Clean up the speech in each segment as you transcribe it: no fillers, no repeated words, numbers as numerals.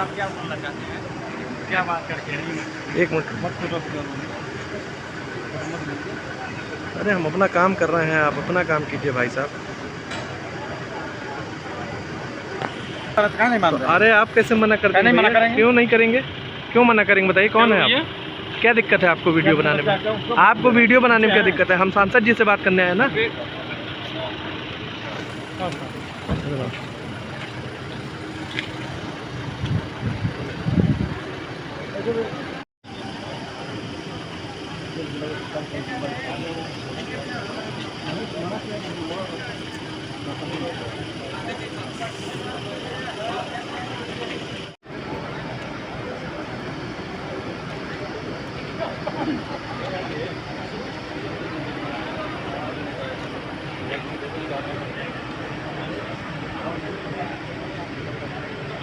आप क्या फोन लगाते हैं, क्या बात करके? एक मिनट। अरे हम अपना काम कर रहे हैं, आप अपना काम कीजिए भाई साहब। नहीं मान रहे? अरे आप कैसे मना करते हैं? मना करेंगे? क्यों नहीं करेंगे? क्यों मना करेंगे बताइए, कौन है आप? क्या दिक्कत है आपको वीडियो बनाने में? आपको वीडियो बनाने में क्या दिक्कत है? हम सांसद जी से बात करने आए ना।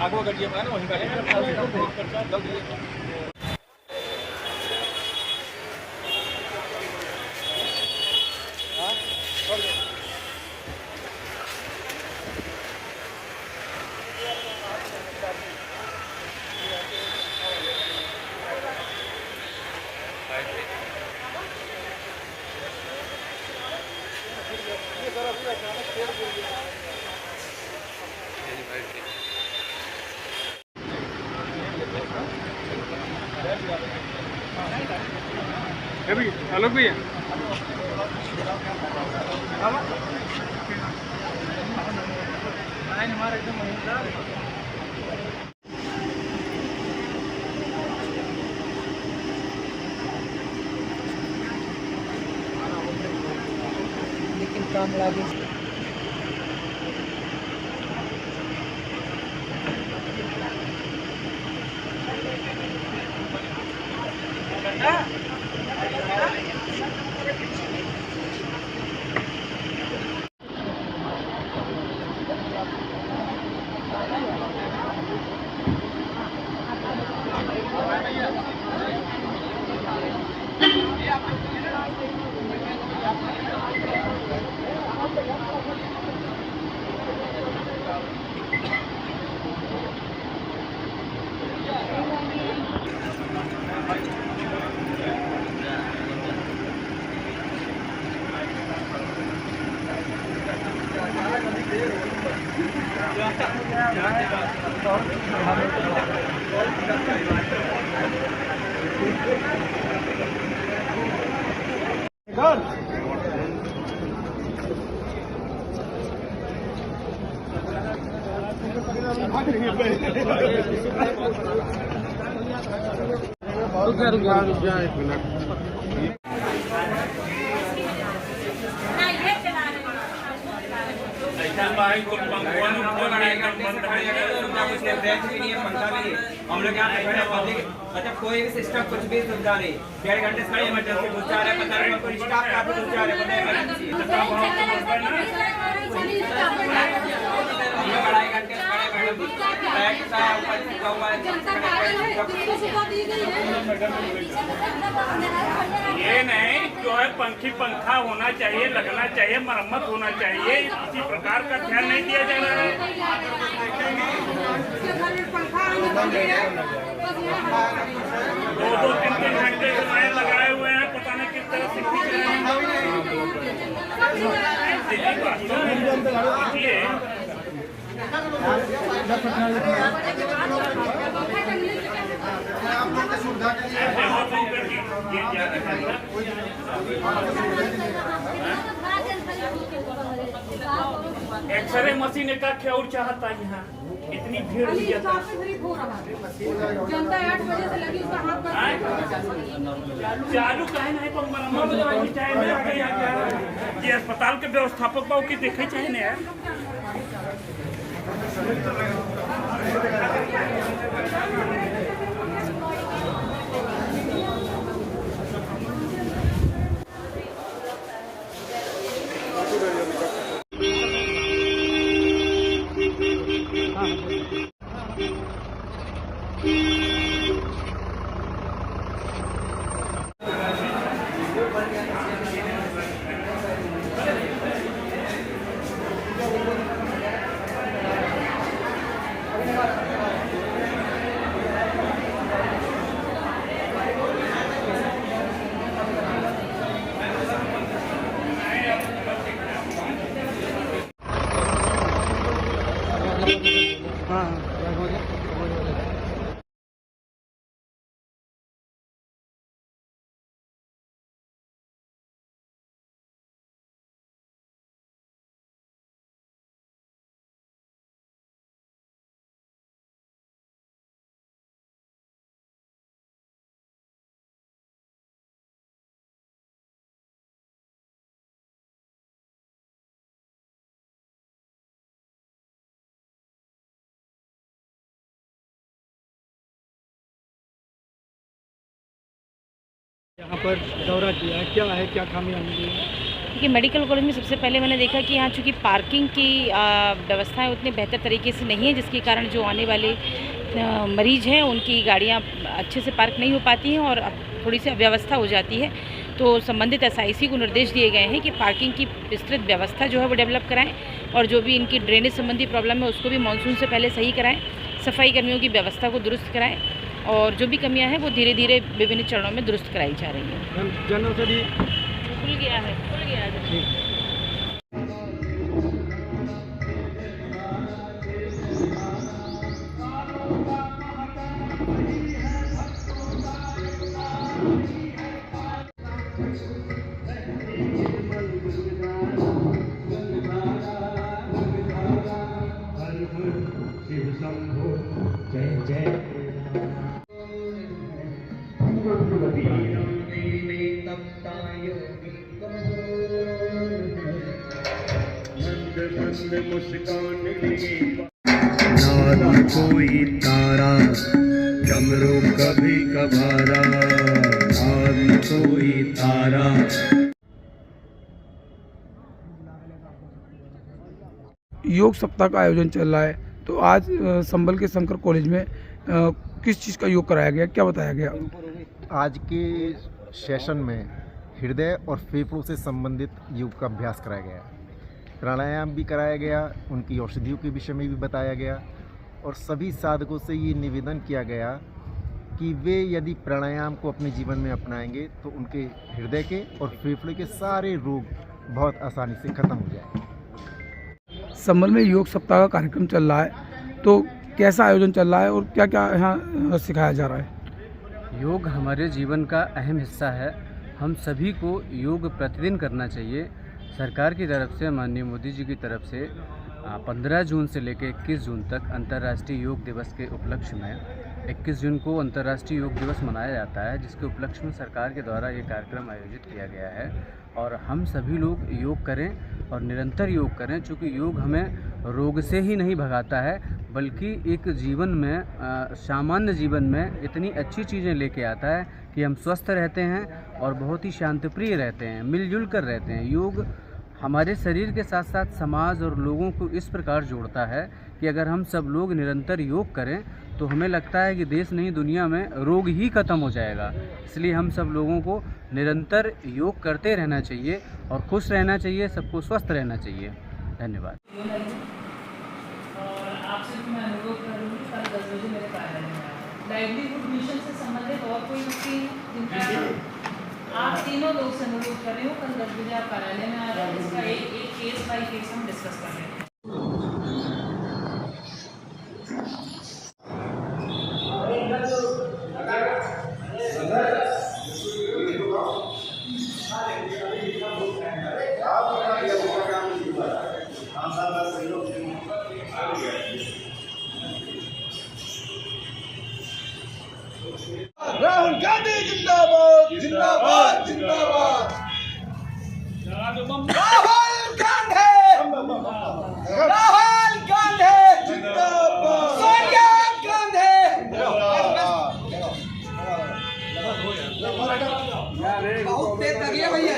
आगो गड्डी में ना वहीं बैठे आलोक भैया लेकिन काम लागे हम लोग यहाँ पे पब्लिक मतलब कोई भी सिस्टम कुछ भी सुविधा नहीं, 1.5 घंटे से इमरजेंसी घुस जा रहे हैं, 15 मिनट कोई स्टाफ काफी घुस जा रहे हैं, 2.5 घंटे से ये नहीं जो है पंखी पंखा होना चाहिए, लगना चाहिए, मरम्मत होना चाहिए, इसी प्रकार का ध्यान नहीं दिया जा रहा है। 2-2, 3-3 घंटे से लाइन लगाए हुए हैं, पता नहीं किस तरह से खींच रहे हैं। एक्सरे मशीन का क्या और चाहता है यहाँ, इतनी भीड़ हुई है। जनता 8 बजे से लगी, उसका हाथ चालू कहे नहीं पर मरम्मत चाहिए। ये अस्पताल के व्यवस्थापक बाबू की देखे चाहिए ना यार। यहाँ पर दौरा किया, क्या है, क्या खामियां मिली? देखिए, मेडिकल कॉलेज में सबसे पहले मैंने देखा कि यहाँ चूँकि पार्किंग की व्यवस्थाएं उतनी बेहतर तरीके से नहीं है, जिसके कारण जो आने वाले मरीज़ हैं उनकी गाड़ियाँ अच्छे से पार्क नहीं हो पाती हैं और थोड़ी सी अव्यवस्था हो जाती है। तो संबंधित SIC को निर्देश दिए गए हैं कि पार्किंग की विस्तृत व्यवस्था जो है वो डेवलप कराएं और जो भी इनकी ड्रेनेज संबंधी प्रॉब्लम है उसको भी मानसून से पहले सही कराएं, सफाई कर्मियों की व्यवस्था को दुरुस्त कराएं और जो भी कमियां हैं वो धीरे धीरे विभिन्न चरणों में दुरुस्त कराई जा रही हैं। जनौषधि खुल गया है। नाद कोई तारा डमरू कभी कभारा, नाद कोई तारा। योग सप्ताह का आयोजन चल रहा है, तो आज संबल के शंकर कॉलेज में किस चीज़ का योग कराया गया, क्या बताया गया? आज के सेशन में हृदय और फेफड़ों से संबंधित योग का अभ्यास कराया गया, प्राणायाम भी कराया गया, उनकी औषधियों के विषय में भी बताया गया और सभी साधकों से ये निवेदन किया गया कि वे यदि प्राणायाम को अपने जीवन में अपनाएंगे तो उनके हृदय के और फेफड़े के सारे रोग बहुत आसानी से खत्म हो जाएंगे। संबल में योग सप्ताह का कार्यक्रम चल रहा है, तो कैसा आयोजन चल रहा है और क्या क्या यहाँ सिखाया जा रहा है? योग हमारे जीवन का अहम हिस्सा है। हम सभी को योग प्रतिदिन करना चाहिए। सरकार की तरफ से, माननीय मोदी जी की तरफ से 15 जून से लेकर 21 जून तक अंतर्राष्ट्रीय योग दिवस के उपलक्ष्य में 21 जून को अंतर्राष्ट्रीय योग दिवस मनाया जाता है, जिसके उपलक्ष्य में सरकार के द्वारा ये कार्यक्रम आयोजित किया गया है और हम सभी लोग योग करें और निरंतर योग करें, क्योंकि योग हमें रोग से ही नहीं भगाता है बल्कि एक जीवन में सामान्य जीवन में इतनी अच्छी चीज़ें लेके आता है कि हम स्वस्थ रहते हैं और बहुत ही शांतिप्रिय रहते हैं, मिलजुल कर रहते हैं। योग हमारे शरीर के साथ साथ समाज और लोगों को इस प्रकार जोड़ता है कि अगर हम सब लोग निरंतर योग करें तो हमें लगता है कि देश नहीं दुनिया में रोग ही खत्म हो जाएगा। इसलिए हम सब लोगों को निरंतर योग करते रहना चाहिए और खुश रहना चाहिए, सबको स्वस्थ रहना चाहिए। धन्यवाद। और आपसे मैं अनुरोध करूँगी कल 10 बजे मेरे कार्यालय में लाइवलीहुड मिशन से संबंधित और कोई व्यक्ति जिनका आप तीनों लोग से अनुरोध कर रहे हो, कल 10 बजे आप कार्यालय में आ रहे हैं। इसका एक केस बाय केस हम डिस्कस कर रहे हैं। राहुल गांधी जिंदाबाद जिंदाबाद जिंदाबाद। राहुल गांधी जिंदाबाद। सोनिया गांधी बहुत तेज लगी भैया।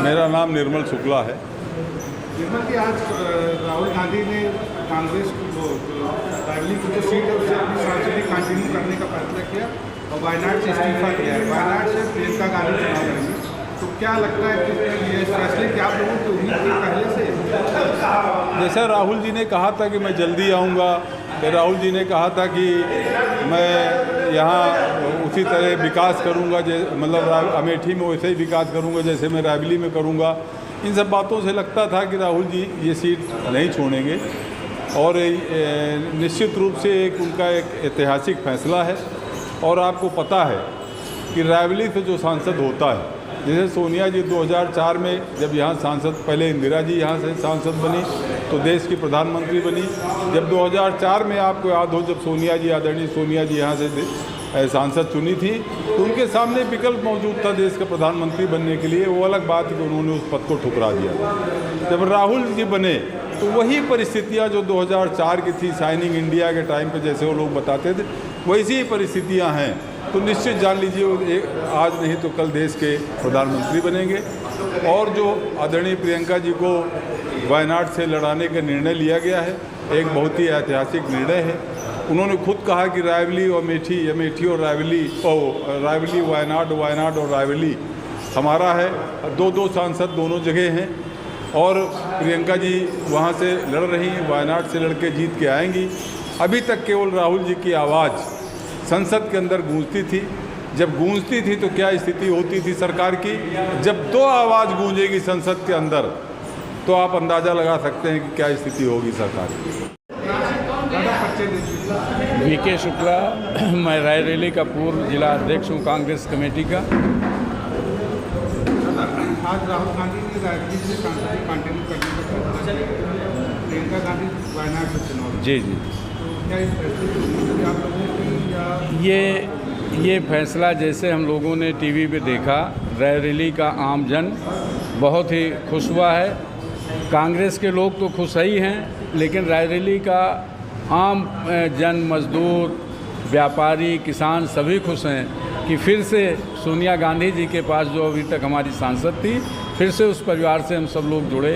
मेरा नाम निर्मल शुक्ला है। निर्मल जी, आज राहुल गांधी ने कांग्रेस को रायबरेली की जो सीट है उसे अपनी सांसदी कंटिन्यू करने का फैसला किया और वायनाड से इस्तीफा दिया है। वायनाड से प्रियंका गांधी चुनाव लड़ेंगी, तो क्या लगता है कि ये फैसले की आप लोगों की उम्मीद थी पहले से? जैसा राहुल जी ने कहा था कि मैं जल्दी आऊँगा, फिर राहुल जी ने कहा था कि मैं यहाँ उसी तरह विकास करूँगा, मतलब अमेठी में वैसे ही विकास करूँगा जैसे मैं रायबरेली में करूँगा। इन सब बातों से लगता था कि राहुल जी ये सीट नहीं छोड़ेंगे और निश्चित रूप से उनका एक ऐतिहासिक फैसला है। और आपको पता है कि रायबरेली से जो सांसद होता है, जैसे सोनिया जी 2004 में जब यहाँ सांसद, पहले इंदिरा जी यहाँ से सांसद बनी तो देश की प्रधानमंत्री बनी। जब 2004 में आपको याद हो, जब सोनिया जी, आदरणीय सोनिया जी यहाँ से सांसद चुनी थी तो उनके सामने विकल्प मौजूद था देश का प्रधानमंत्री बनने के लिए। वो अलग बात है कि उन्होंने उस पद को ठुकरा दिया। जब राहुल जी बने तो वही परिस्थितियाँ जो 2004 की थी, शाइनिंग इंडिया के टाइम पे जैसे वो लोग बताते थे, वैसी ही परिस्थितियाँ हैं। तो निश्चित जान लीजिए आज नहीं तो कल देश के प्रधानमंत्री बनेंगे। और जो आदरणीय प्रियंका जी को वायनाड से लड़ाने का निर्णय लिया गया है, एक बहुत ही ऐतिहासिक निर्णय है। उन्होंने खुद कहा कि रायबरेली और अमेठी और रायबरेली वायनाड और रायबरेली हमारा है। दो सांसद दोनों जगह हैं और प्रियंका जी वहाँ से लड़ रही हैं, वायनाड से लड़के जीत के आएंगी। अभी तक केवल राहुल जी की आवाज़ संसद के अंदर गूंजती थी। जब गूंजती थी तो क्या स्थिति होती थी सरकार की? जब 2 आवाज़ गूंजेगी संसद के अंदर तो आप अंदाज़ा लगा सकते हैं कि क्या स्थिति होगी सरकार की। वीके शुक्ला, मैं रायबरेली का पूर्व जिला अध्यक्ष हूँ कांग्रेस कमेटी का। आज राहुल गांधी ने रायबरेली से सांसदी कंटिन्यू करने का फैसला किया, प्रियंका गांधी वायनाड से चुनाव। जी। तो क्या इस फैसले की उम्मीद थी आप लोगों की या ये फैसला जैसे हम लोगों ने टीवी पे देखा, रायबरेली का आम जन बहुत ही खुश हुआ है। कांग्रेस के लोग तो खुश ही हैं, लेकिन रायबरेली का आम जन, मजदूर, व्यापारी, किसान सभी खुश हैं कि फिर से सोनिया गांधी जी के पास जो अभी तक हमारी सांसद थी, फिर से उस परिवार से हम सब लोग जुड़े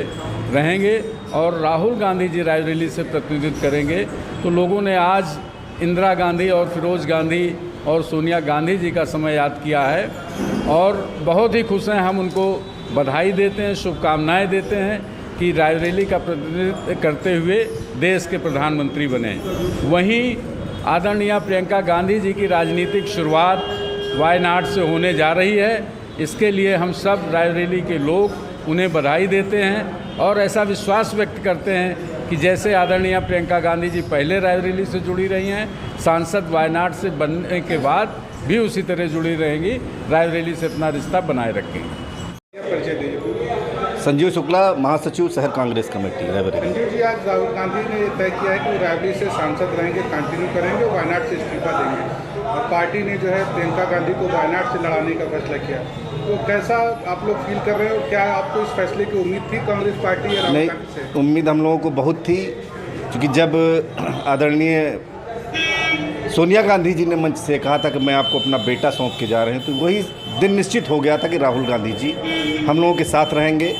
रहेंगे और राहुल गांधी जी रायबरेली से प्रतिनिधित्व करेंगे। तो लोगों ने आज इंदिरा गांधी और फिरोज गांधी और सोनिया गांधी जी का समय याद किया है और बहुत ही खुश हैं। हम उनको बधाई देते हैं, शुभकामनाएँ देते हैं कि रायबरेली का प्रतिनिधित्व करते हुए देश के प्रधानमंत्री बने। वहीं आदरणीय प्रियंका गांधी जी की राजनीतिक शुरुआत वायनाड से होने जा रही है। इसके लिए हम सब रायबरेली के लोग उन्हें बधाई देते हैं और ऐसा विश्वास व्यक्त करते हैं कि जैसे आदरणीय प्रियंका गांधी जी पहले रायबरेली से जुड़ी रही हैं, सांसद वायनाड से बनने के बाद भी उसी तरह जुड़ी रहेंगी, रायबरेली से अपना रिश्ता बनाए रखेंगी। संजीव शुक्ला, महासचिव शहर कांग्रेस कमेटी रायबरेली। संजीव जी, आज राहुल गांधी ने तय किया है कि वो रायबरेली से सांसद रहेंगे, कंटिन्यू करेंगे और वायनाड से इस्तीफा देंगे और पार्टी ने जो है प्रियंका गांधी को वायनाड से लड़ाने का फैसला किया। तो कैसा आप लोग फील कर रहे हो? क्या आपको इस फैसले की उम्मीद थी कांग्रेस पार्टी या राहुल गांधी से? उम्मीद हम लोगों को बहुत थी, क्योंकि जब आदरणीय सोनिया गांधी जी ने मंच से कहा था कि मैं आपको अपना बेटा सौंप के जा रहे हैं, तो वही दिन निश्चित हो गया था कि राहुल गांधी जी हम लोगों के साथ रहेंगे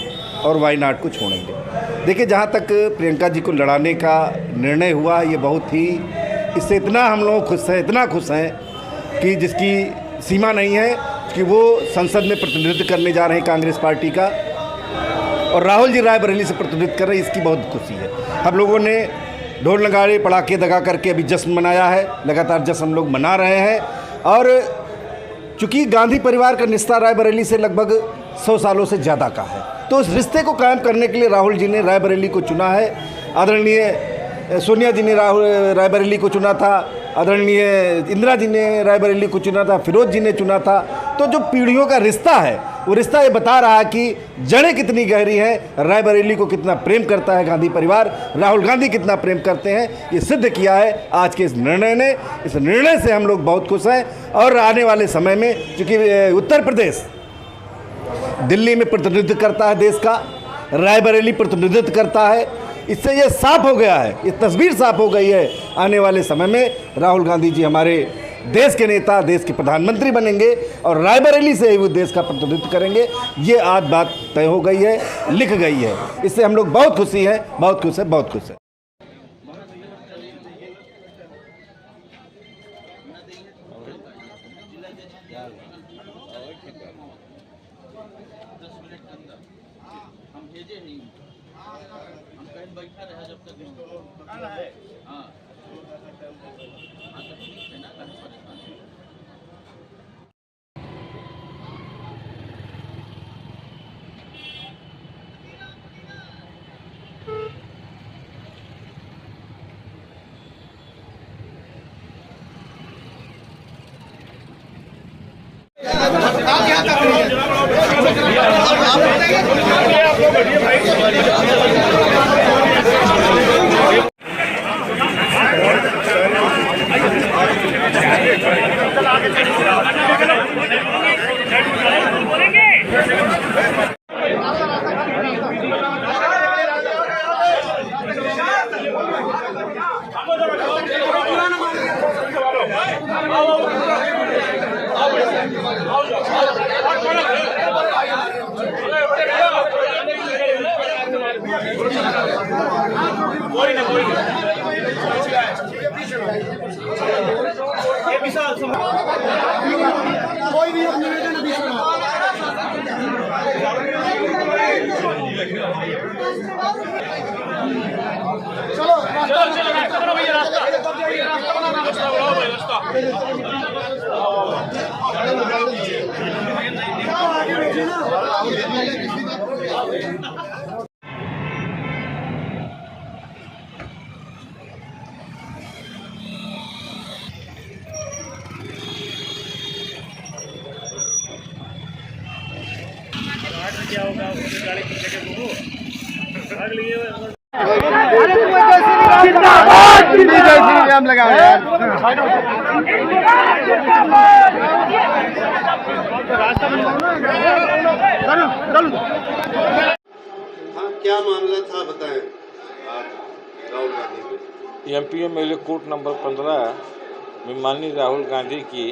और वायनाड को छोड़ेंगे। देखिए, जहाँ तक प्रियंका जी को लड़ाने का निर्णय हुआ, ये बहुत ही, इससे इतना हम लोग खुश हैं, इतना खुश हैं कि जिसकी सीमा नहीं है, कि वो संसद में प्रतिनिधित्व करने जा रहे हैं कांग्रेस पार्टी का और राहुल जी रायबरेली से प्रतिनिधित्व कर रहे हैं। इसकी बहुत खुशी है। हम लोगों ने ढोल नगाड़े पटाखे दगा करके अभी जश्न मनाया है, लगातार जश्न हम लोग मना रहे हैं। और चूँकि गांधी परिवार का रिश्ता रायबरेली से लगभग 100 सालों से ज़्यादा का है, तो उस रिश्ते को कायम करने के लिए राहुल जी ने रायबरेली को चुना है। आदरणीय सोनिया जी ने रायबरेली को चुना था, आदरणीय इंदिरा जी ने रायबरेली को चुना था, फिरोज जी ने चुना था। तो जो पीढ़ियों का रिश्ता है, वो रिश्ता ये बता रहा है कि जड़ें कितनी गहरी हैं, रायबरेली को कितना प्रेम करता है गांधी परिवार, राहुल गांधी कितना प्रेम करते हैं, ये सिद्ध किया है आज के इस निर्णय ने। इस निर्णय से हम लोग बहुत खुश हैं और आने वाले समय में, चूँकि उत्तर प्रदेश दिल्ली में प्रतिनिधित्व करता है देश का, रायबरेली प्रतिनिधित्व करता है, इससे ये साफ हो गया है, ये तस्वीर साफ हो गई है। आने वाले समय में राहुल गांधी जी हमारे देश के नेता, देश के प्रधानमंत्री बनेंगे और रायबरेली से ही वो देश का प्रतिनिधित्व करेंगे। ये आज बात तय हो गई है, लिख गई है। इससे हम लोग बहुत खुशी हैं, बहुत खुश हैं, बहुत खुश हैं। कोई भी निवेदन अभी चलो रास्ता बनाओ भैया, रास्ता बनाओ क्या होगा गाड़ी की जगह भाग लिए लगाओ यार। हाँ, क्या मामला था बताएं। Rahul Gandhi MP MLA court number 15 में माननीय राहुल गांधी की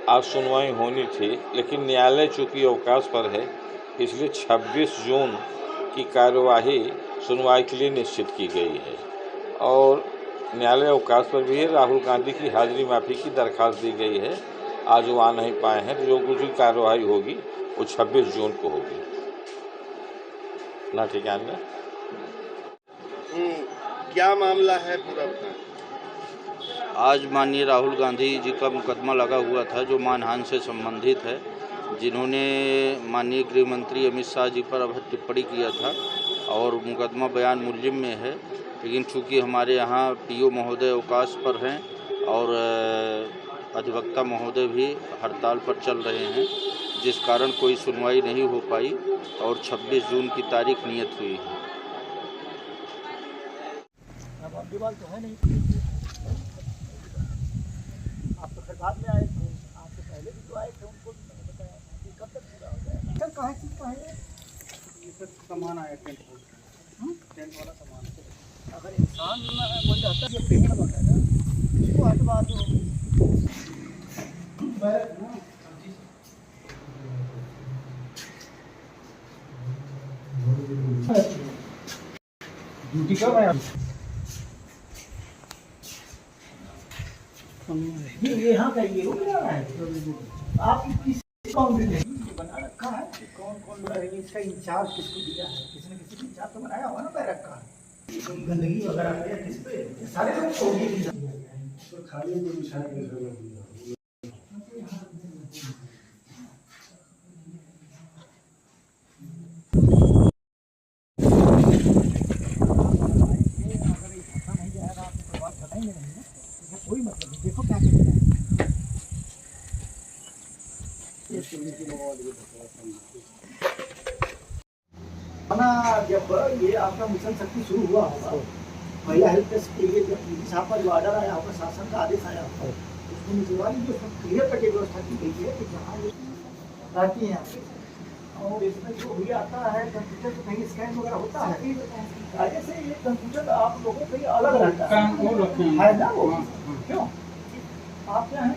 आज सुनवाई होनी थी, लेकिन न्यायालय चूंकि अवकाश पर है इसलिए 26 जून की कार्यवाही सुनवाई के लिए निश्चित की गई है और न्यायालय अवकाश पर भी है। राहुल गांधी की हाजिरी माफ़ी की दरखास्त दी गई है, आज वो आ नहीं पाए हैं, तो जो कुछ भी कार्यवाही होगी वो 26 जून को होगी। ना ठिकान में क्या मामला है पूरा बताएं। आज माननीय राहुल गांधी जी का मुकदमा लगा हुआ था जो मानहानि से संबंधित है, जिन्होंने माननीय गृह मंत्री अमित शाह जी पर अभद्र टिप्पणी किया था और मुकदमा बयान मुलजिम में है। लेकिन चूँकि हमारे यहाँ पीओ महोदय अवकाश पर हैं और अधिवक्ता महोदय भी हड़ताल पर चल रहे हैं, जिस कारण कोई सुनवाई नहीं हो पाई और 26 जून की तारीख नियत हुई है। तो है नहीं, आप तो बाद में आए थे, आपसे पहले भी तो आए थे, उनको भी मैंने बताया कि कब तक पूरा हो जाएगा। सर कहाँ चीज़ कहाँ है ये सब सामान आया टेंट वाला सामान। अगर इंसान कोई रहता है पेड़ वगैरह इसको हटवा दो। ड्यूटी कब है यहाँ का ये हो गया है। आप किस बाउंड्री बना रखा है, कौन कौन रहेंगे, इसका इंचार्ज किसको दिया है, किसी ने किसी इंचार्ज तो बनाया हुआ ना बैरक का। गंदगी वगैरह किस पे सारे लोग छोड़ दिए तो खाली को बिछाने की जरूरत नहीं। कोई मतलब नहीं, देखो क्या करना है। जब ये आपका मिशन शक्ति शुरू हुआ होगा, महिला हेल्प डेस्क के लिए जब यहाँ पर जो ऑर्डर आया होगा, शासन का आदेश आया होगा, उसमें निजवानी जो क्लियर कट व्यवस्था की गई है कि जहाँ ये रहती है और इसमें जो भी आता है कंप्यूटर तो कहीं स्कैन वगैरह होता है, आगे से ये कंप्यूटर आप लोगों से अलग रहता है ना वो क्यों आप क्या हैं?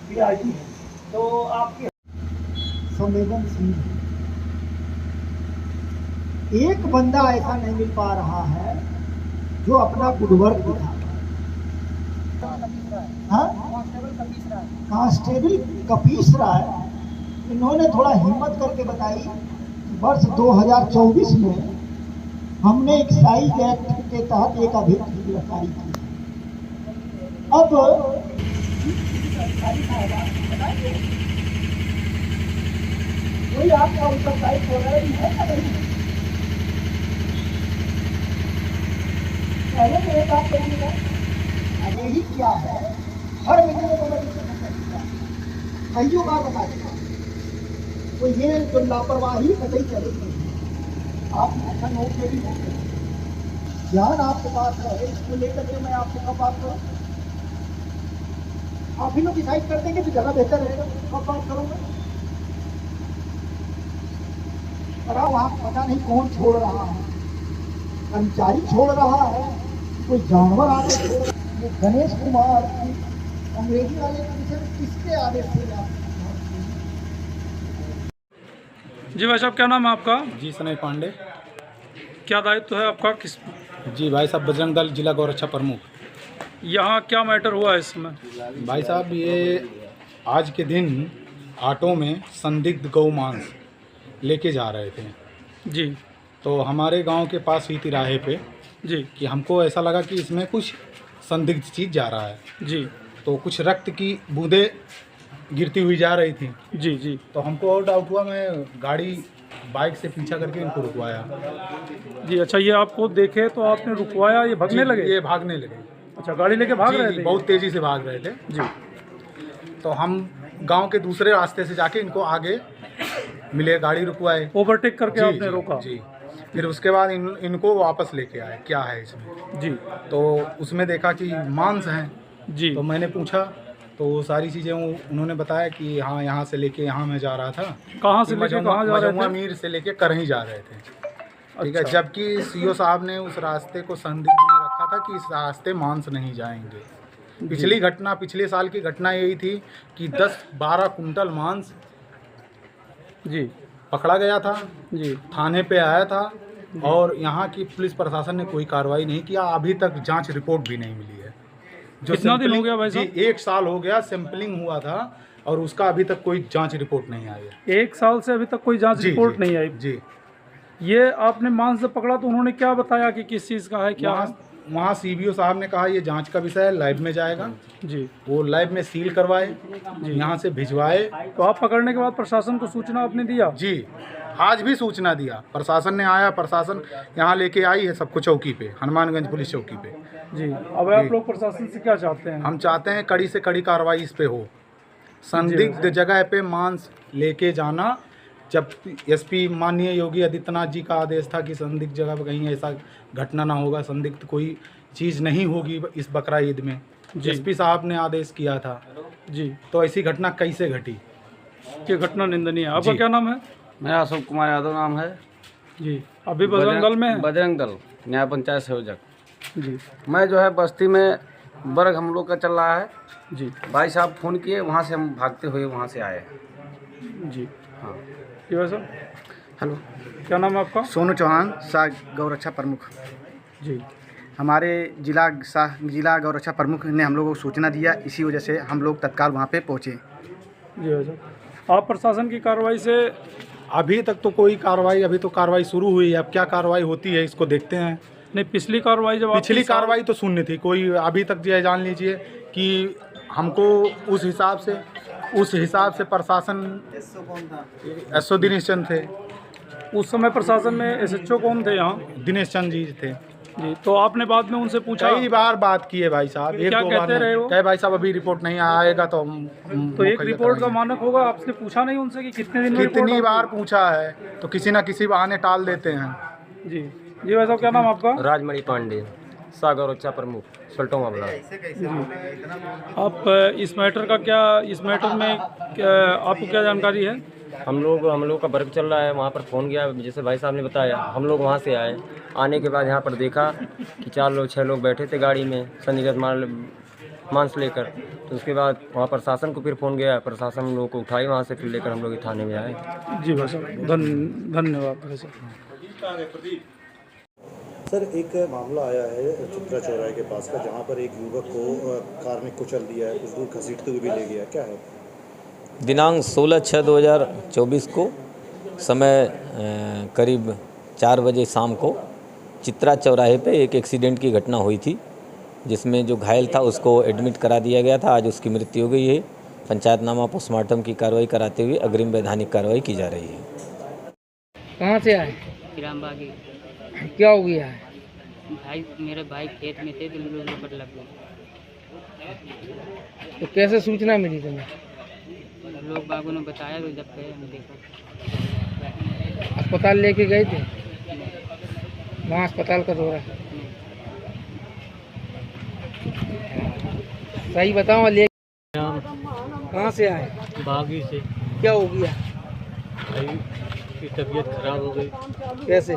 PRD हैं। तो आपके संवेदनशील एक बंदा ऐसा नहीं मिल पा रहा है जो अपना गुड वर्क दिखा। कांस्टेबल कपीस राय, इन्होंने थोड़ा हिम्मत करके बताई कि वर्ष 2024 में हमने एक्साइज एक्ट के तहत एक अभियुक्त की गिरफ्तारी की। अब कोई आपका उत्तरदायित्व हो रहा है पहले तो एक बात करूँगा, यही क्या है हर महीने को कईयों बार बता देगा। तो ये जो लापरवाही कतई चलेगी, आप ऐसा नोट के भी ज्ञान आपके पास है, इसको लेकर के मैं आपसे कब बात करूँ? आप ही लोग डिसाइड करते हैं कि ज़्यादा बेहतर रहेगा, कब बात करूँगा? और वहाँ पता नहीं कौन छोड़ रहा है, कर्मचारी छोड़ रहा है, कोई जानवर आगे छोड़ रहा है। ये गणेश कुमार अंग्रेजी वाले कमीशन किसके आदेश से? जी भाई साहब, क्या नाम है आपका? जी सनय पांडे। क्या दायित्व है आपका? किस? जी भाई साहब, बजरंग दल जिला गौरक्षा प्रमुख। यहाँ क्या मैटर हुआ है इस समय? भाई साहब, ये आज के दिन ऑटो में संदिग्ध गौ मांस लेके जा रहे थे जी। तो हमारे गांव के पास ही तिराहे पे जी कि हमको ऐसा लगा कि इसमें कुछ संदिग्ध चीज़ जा रहा है जी। तो कुछ रक्त की बूंदें गिरती हुई जा रही थी जी जी। तो हमको और डाउट हुआ, मैं गाड़ी बाइक से पीछा करके इनको रुकवाया। जी अच्छा, ये आपको देखे तो आपने रुकवाया, ये भागने लगे? ये भागने लगे। अच्छा, गाड़ी लेके भाग रहे थे? बहुत तेज़ी से भाग रहे थे जी। तो हम गांव के दूसरे रास्ते से जाके इनको आगे मिले, गाड़ी रुकवाए, ओवरटेक करके आपने रोका? जी। फिर उसके बाद इनको वापस लेके आए, क्या है इसमें जी। तो उसमें देखा कि मांस हैं जी। तो मैंने पूछा तो वो सारी चीज़ें उन्होंने बताया कि हाँ यहाँ से लेके यहाँ मैं जा रहा था। कहाँ से लेके कहाँ जा रहे थे? मीर से लेके करही जा रहे थे। ठीक है। जबकि सीओ साहब ने उस रास्ते को संदिग्ध में रखा था कि इस रास्ते मांस नहीं जाएंगे। पिछली घटना, पिछले साल की घटना यही थी कि 10-12 कुंटल मांस जी पकड़ा गया था जी, थाने पे आया था और यहाँ की पुलिस प्रशासन ने कोई कार्रवाई नहीं किया। अभी तक जांच रिपोर्ट भी नहीं मिली है। जो कितना दिन हो गया भाई साहब? जी 1 साल हो गया, सैंपलिंग हुआ था और उसका अभी तक कोई जांच रिपोर्ट नहीं आई है। 1 साल से अभी तक कोई जांच रिपोर्ट नहीं आई? जी। ये आपने मांस जब पकड़ा तो उन्होंने क्या बताया कि किस चीज़ का है, क्या है? वहाँ सीबीओ साहब ने कहा ये जांच का विषय है, लैब में जाएगा जी। वो लैब में सील करवाए, यहाँ से भिजवाए। तो आप पकड़ने के बाद प्रशासन को सूचना आपने दिया? जी, आज भी सूचना दिया। प्रशासन ने आया, प्रशासन यहाँ लेके आई है सबको चौकी पे, हनुमानगंज पुलिस चौकी पे। जी। अब आप लोग प्रशासन से क्या चाहते हैं? हम चाहते हैं कड़ी से कड़ी कार्रवाई इस पे हो। संदिग्ध जगह पे मांस लेके जाना, जब एसपी माननीय योगी आदित्यनाथ जी का आदेश था कि संदिग्ध जगह पर कहीं ऐसा घटना ना होगा, संदिग्ध कोई चीज़ नहीं होगी इस बकरा ईद में, एसपी साहब ने आदेश किया था जी। तो ऐसी घटना कैसे घटी? ये घटना निंदनीय है। आपका क्या नाम है? मेरा अशोक कुमार यादव नाम है जी। अभी बजरंग दल में है? बजरंग दल न्याय पंचायत संयोजक जी। मैं जो है बस्ती में वर्ग हम लोग का चल रहा है जी। भाई साहब फ़ोन किए, वहाँ से हम भागते हुए वहाँ से आए जी। हाँ जी भाई साहब। हेलो, क्या नाम है आपका? सोनू चौहान, शाह गौरक्षा प्रमुख जी। हमारे जिला गौरक्षा प्रमुख ने हम लोगों को सूचना दिया, इसी वजह से हम लोग तत्काल वहाँ पे पहुँचे। जी भाई साहब, आप प्रशासन की कार्रवाई से? अभी तक तो कोई कार्रवाई, अभी तो कार्रवाई शुरू हुई है, अब क्या कार्रवाई होती है इसको देखते हैं। नहीं, पिछली कार्रवाई जब पिछली कार्रवाई तो शून्य थी, कोई अभी तक जो है जान लीजिए कि हमको उस हिसाब से प्रशासन एसओ दिनेश चंद थे। उस समय प्रशासन में एसएचओ कौन थे यहाँ? दिनेश चंद जी थे जी। तो आपने बाद में उनसे पूछा? कई बार बात की है भाई साहब, क्या कहते रहे वो? कहे भाई साहब अभी रिपोर्ट नहीं आएगा तो तो एक रिपोर्ट का मानक होगा, आपने पूछा नहीं उनसे कि कितने दिन में? कितनी बार पूछा है तो किसी ना किसी बहाने टाल देते हैं। जी जी भाई साहब, क्या नाम आपका? राजमणि पांडे, शाह गौरक्षा प्रमुख, सल्टो मामला। आप इस मैटर में आपको क्या जानकारी है? हम लोग का वर्क चल रहा है, वहाँ पर फ़ोन गया, जैसे भाई साहब ने बताया, हम लोग वहाँ से आए। आने के बाद यहाँ पर देखा कि 4-6 लोग बैठे थे गाड़ी में, संदिग्ध माल मांस लेकर। तो उसके बाद वहाँ प्रशासन को फिर फ़ोन गया, प्रशासन हम लोगों को उठाई वहाँ से, फिर लेकर हम लोग थाने में आए। जी भाई साहब धन्यवाद भाई साहब। सर, एक मामला आया है चित्रा चौराहे के पास का, जहां पर एक युवक को कार ने कुचल दिया है, कुछ दूर घसीटते हुए भी ले गया, क्या है? दिनांक 16/6/2024 को समय करीब 4 बजे शाम को चित्रा चौराहे पे एक एक्सीडेंट की घटना हुई थी, जिसमें जो घायल था उसको एडमिट करा दिया गया था। आज उसकी मृत्यु हो गई है। पंचायतनामा पोस्टमार्टम की कार्रवाई कराते हुए अग्रिम वैधानिक कार्रवाई की जा रही है। कहाँ से आए? रामबागी। क्या हो गया है? भाई मेरे भाई खेत में थे तो लोग लग गए। तो कैसे सूचना मिली तुम्हें? लोग बागों ने बताया तो जब गए हम देखो। अस्पताल लेके गए थे? वहाँ अस्पताल का दौरा? सही बताओ। ले कहाँ से आए? बागी से। क्या हो गया? भाई की तबीयत खराब हो गई। कैसे?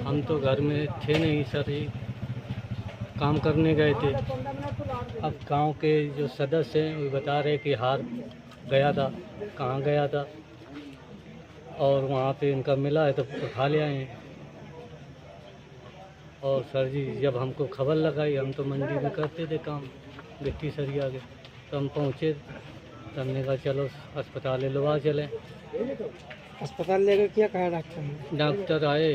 हम तो घर में थे नहीं सर, ही काम करने गए थे। अब गांव के जो सदस्य हैं वो बता रहे कि हार गया था, कहाँ गया था, और वहाँ पे इनका मिला है तो उठा ले आए हैं। और सर जी जब हमको खबर लगाई, हम तो मंडी में करते थे काम गिट्टी सरिया के, तो हम पहुँचे तो हमने कहा चलो अस्पताल लवा चलें। अस्पताल लेकर क्या कहा डॉक्टर ने? डॉक्टर आए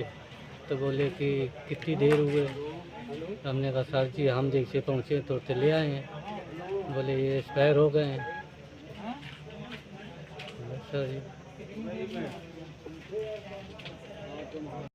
तो बोले कि कितनी देर हुए, तो हमने कहा सर जी हम जैसे पहुँचे तो ले आए हैं। बोले ये एक्सपायर हो गए हैं सर जी।